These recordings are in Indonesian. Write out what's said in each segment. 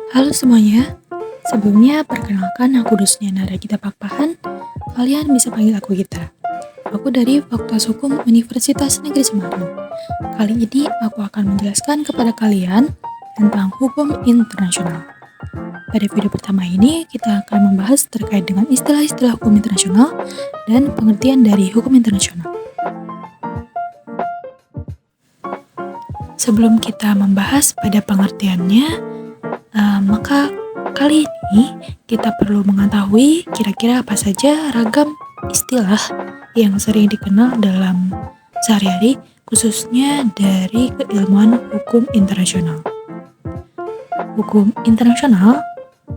Halo semuanya, sebelumnya perkenalkan aku Dusnia Nara Gita Pakpahan, kalian bisa panggil aku Gita. Aku dari Fakultas Hukum Universitas Negeri Semarang. Kali ini aku akan menjelaskan kepada kalian tentang hukum internasional. Pada video pertama ini, kita akan membahas terkait dengan istilah-istilah hukum internasional dan pengertian dari hukum internasional. Sebelum kita membahas pada pengertiannya, maka kali ini kita perlu mengetahui kira-kira apa saja ragam istilah yang sering dikenal dalam sehari-hari, khususnya dari keilmuan hukum internasional. Hukum internasional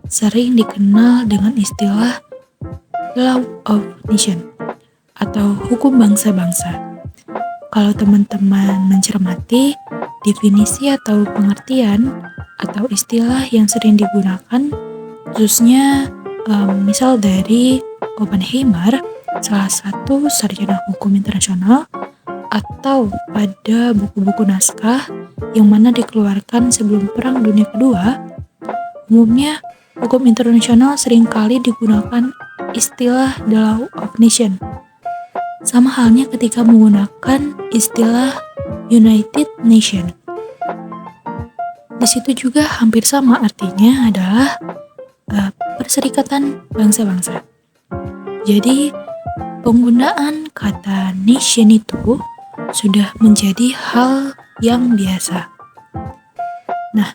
sering dikenal dengan istilah Law of Nation atau hukum bangsa-bangsa. Kalau teman-teman mencermati definisi atau pengertian atau istilah yang sering digunakan, khususnya misal dari Oppenheimer, salah satu sarjana hukum internasional, atau pada buku-buku naskah yang mana dikeluarkan sebelum Perang Dunia Kedua, umumnya hukum internasional seringkali digunakan istilah the law of nation. Sama halnya ketika menggunakan istilah United Nations. Di situ juga hampir sama artinya adalah perserikatan bangsa-bangsa. Jadi penggunaan kata nation itu sudah menjadi hal yang biasa. Nah,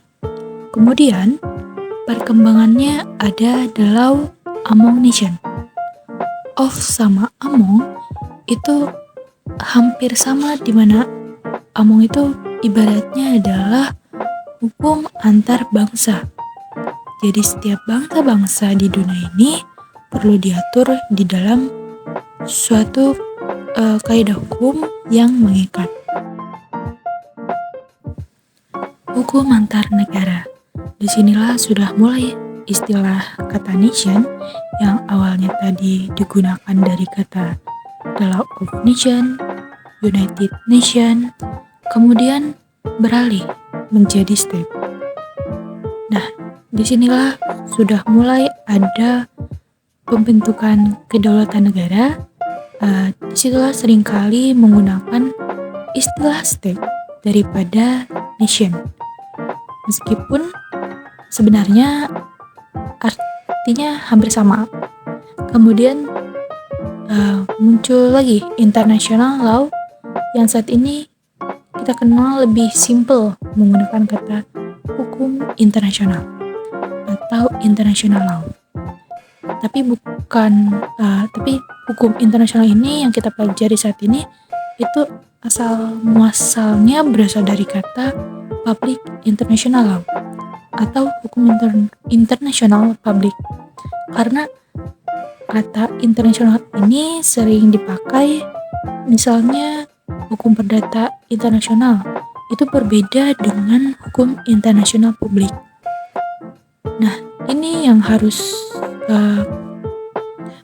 kemudian perkembangannya ada the law among nation. Of sama among itu hampir sama, di mana among itu ibaratnya adalah hukum antar bangsa. Jadi setiap bangsa-bangsa di dunia ini perlu diatur di dalam suatu kaidah hukum yang mengikat. Hukum antar negara. Disinilah sudah mulai istilah kata nation yang awalnya tadi digunakan dari kata the law of nation, United Nation, kemudian beralih menjadi state. Nah, disinilah sudah mulai ada pembentukan kedaulatan negara. Disitulah seringkali menggunakan istilah state daripada nation. Meskipun sebenarnya artinya hampir sama. Kemudian muncul lagi international law yang saat ini kita kenal lebih simple menggunakan kata hukum internasional atau international law. Tapi hukum internasional ini yang kita pelajari saat ini itu asal muasalnya berasal dari kata public international law atau hukum internasional public. Karena kata internasional ini sering dipakai, misalnya hukum perdata internasional itu berbeda dengan hukum internasional publik. Nah, ini yang harus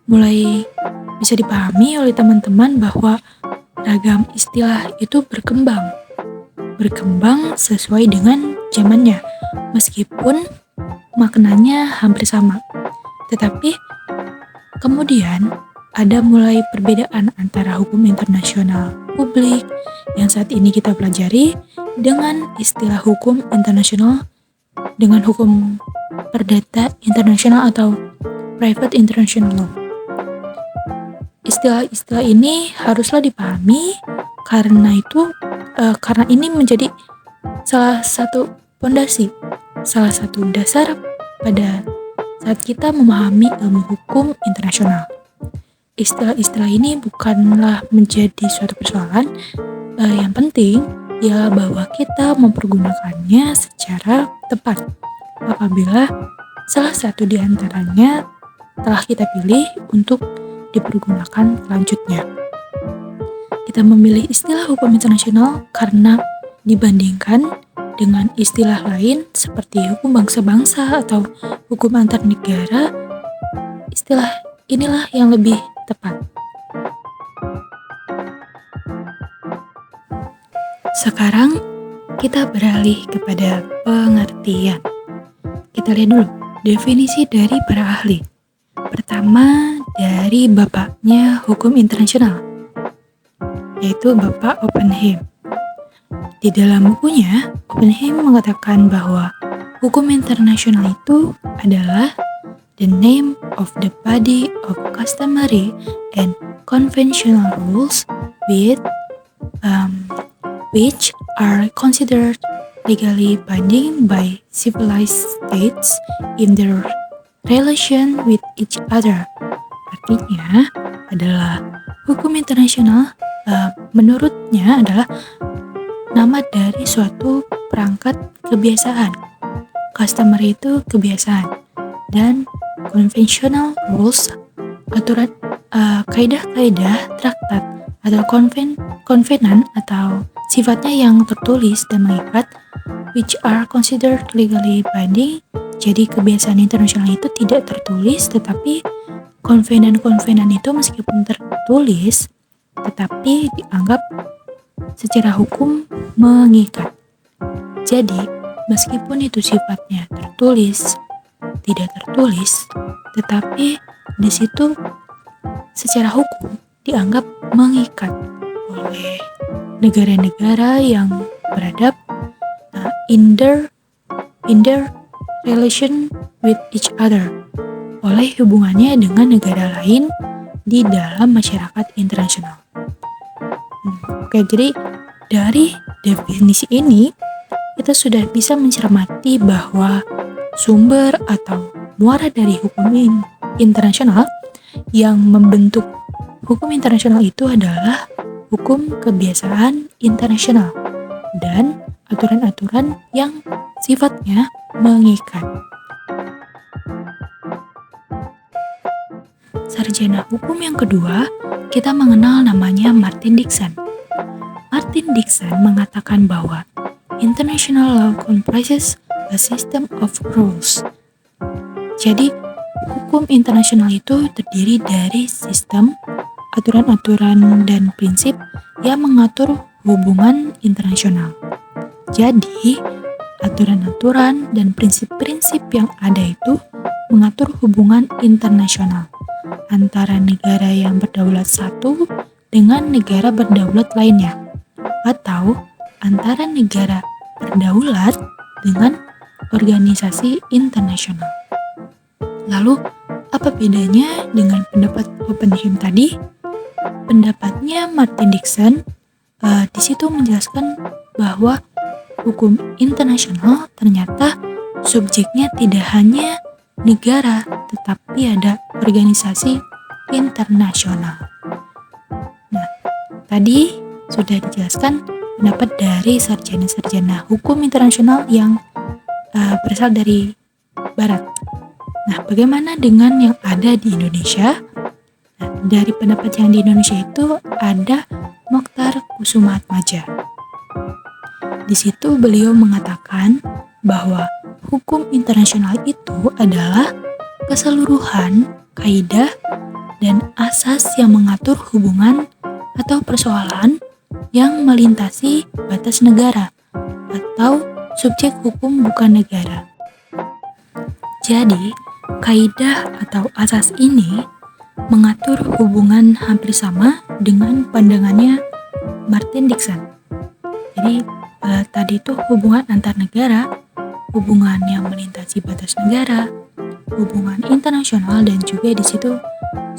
mulai bisa dipahami oleh teman-teman bahwa ragam istilah itu berkembang sesuai dengan zamannya, meskipun maknanya hampir sama. Tetapi kemudian ada mulai perbedaan antara hukum internasional publik yang saat ini kita pelajari dengan istilah hukum internasional dengan hukum perdata internasional atau private international law. Istilah-istilah ini haruslah dipahami karena ini menjadi salah satu fondasi, salah satu dasar pada saat kita memahami ilmu hukum internasional. Istilah-istilah ini bukanlah menjadi suatu persoalan, yang penting ialah bahwa kita mempergunakannya secara tepat apabila salah satu di antaranya telah kita pilih untuk dipergunakan selanjutnya. Kita memilih istilah hukum internasional karena dibandingkan dengan istilah lain seperti hukum bangsa-bangsa atau hukum antar negara, istilah inilah yang lebih tepat. Sekarang kita beralih kepada pengertian. kita lihat dulu definisi dari para ahli. Pertama, dari bapaknya hukum internasional, yaitu Bapak Oppenheim. Di dalam bukunya, Oppenheim mengatakan bahwa hukum internasional itu adalah the name of the body of customary and conventional rules which are considered legally binding by civilized states in their relation with each other. Artinya adalah hukum internasional menurutnya adalah nama dari suatu perangkat kebiasaan. Customary itu kebiasaan, dan conventional rules aturan kaidah-kaidah traktat atau konvenan atau sifatnya yang tertulis dan mengikat, which are considered legally binding. Jadi kebiasaan internasional itu tidak tertulis, tetapi konvenan itu meskipun tertulis tetapi dianggap secara hukum mengikat. Jadi meskipun itu sifatnya tertulis, tidak tertulis, tetapi di situ secara hukum dianggap mengikat oleh negara-negara yang beradab in their relation with each other, oleh hubungannya dengan negara lain di dalam masyarakat internasional. Oke, jadi dari definisi ini kita sudah bisa mencermati bahwa sumber atau muara dari hukum internasional yang membentuk hukum internasional itu adalah hukum kebiasaan internasional dan aturan-aturan yang sifatnya mengikat. Sarjana hukum yang kedua, kita mengenal namanya Martin Dixon. Martin Dixon mengatakan bahwa international law comprises a system of rules. Jadi, hukum internasional itu terdiri dari sistem, aturan-aturan, dan prinsip yang mengatur hubungan internasional. Jadi, aturan-aturan dan prinsip-prinsip yang ada itu mengatur hubungan internasional antara negara yang berdaulat satu dengan negara berdaulat lainnya, atau antara negara berdaulat dengan organisasi internasional. Lalu, apa bedanya dengan pendapat Oppenheim tadi? Pendapatnya Martin Dixon di situ menjelaskan bahwa hukum internasional ternyata subjeknya tidak hanya negara, tetapi ada organisasi internasional. Nah, tadi sudah dijelaskan pendapat dari sarjana-sarjana hukum internasional yang berasal dari Barat. Nah, bagaimana dengan yang ada di Indonesia? Nah, dari pendapat yang di Indonesia itu ada Mokhtar Kusumaatmadja. Di situ beliau mengatakan bahwa hukum internasional itu adalah keseluruhan kaidah dan asas yang mengatur hubungan atau persoalan yang melintasi batas negara atau subjek hukum bukan negara. Jadi, kaidah atau asas ini mengatur hubungan hampir sama dengan pandangannya Martin Dixon. Jadi, tadi itu hubungan antar negara, hubungan yang melintasi batas negara, hubungan internasional, dan juga di situ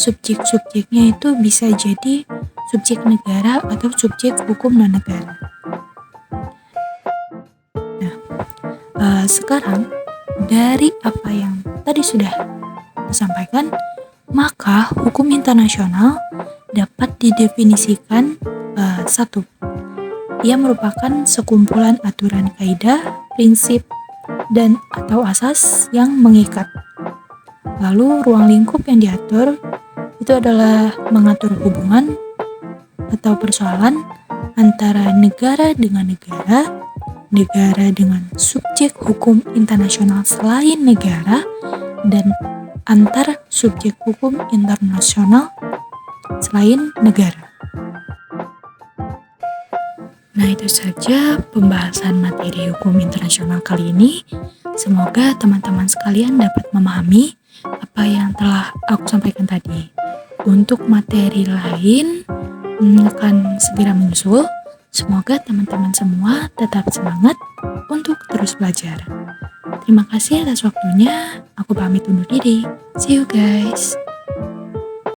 subjek-subjeknya itu bisa jadi subjek negara atau subjek hukum non negara. Nah, sekarang dari apa yang tadi sudah disampaikan, maka hukum internasional dapat didefinisikan satu. Ia merupakan sekumpulan aturan kaidah, prinsip, dan atau asas yang mengikat. Lalu ruang lingkup yang diatur itu adalah mengatur hubungan atau persoalan antara negara dengan negara, negara dengan subjek hukum internasional selain negara, dan antar subjek hukum internasional selain negara. Nah, itu saja pembahasan materi hukum internasional kali ini. Semoga teman-teman sekalian dapat memahami apa yang telah aku sampaikan tadi. Untuk materi lain akan segera menyusul. Semoga teman-teman semua tetap semangat untuk terus belajar. Terima kasih atas waktunya. Aku pamit undur diri. See you guys.